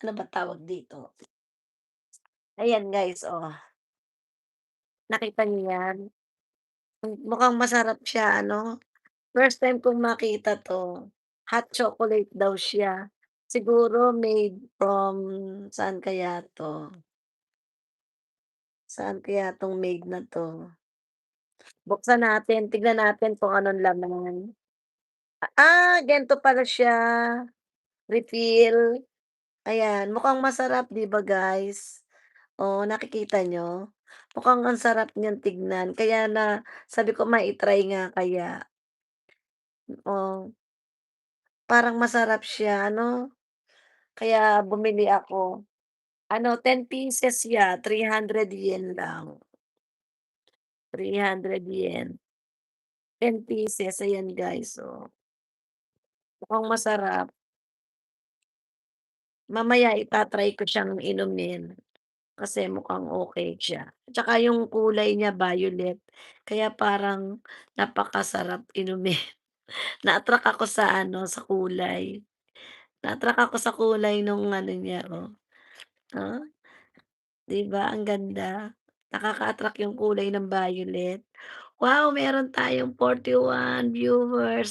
ano ba tawag dito? Ayan guys, oh, nakita niyo 'yan? Mukhang masarap siya ano, first time kong makita 'to. Hot chocolate daw siya. Siguro made from saan kaya 'to? Saan kaya 'tong made na 'to? Buksan natin, tignan natin kung anong laman. Ganito pala siya, refill. Ayan, mukhang masarap 'di ba guys? Oh, nakikita niyo? Mukhang ang sarap niyang tignan kaya na sabi ko mai-try nga kaya. Oh, parang masarap siya ano, kaya bumili ako. Ano 10 pieces 300 yen lang, 300 yen, 10 pieces ayan guys, oh. Mukhang masarap. Mamaya ita-try ko siyang inumin. Kasi mukhang okey siya, tsaka yung kulay niya violet, kaya parang napakasarap inumin. Na-attract ako sa ano, sa kulay. Na-attract ako sa kulay nung ano niya, oh. Ah, 'di ba ang ganda? Nakaka-attract yung kulay ng violet. Wow, meron tayong 41 viewers.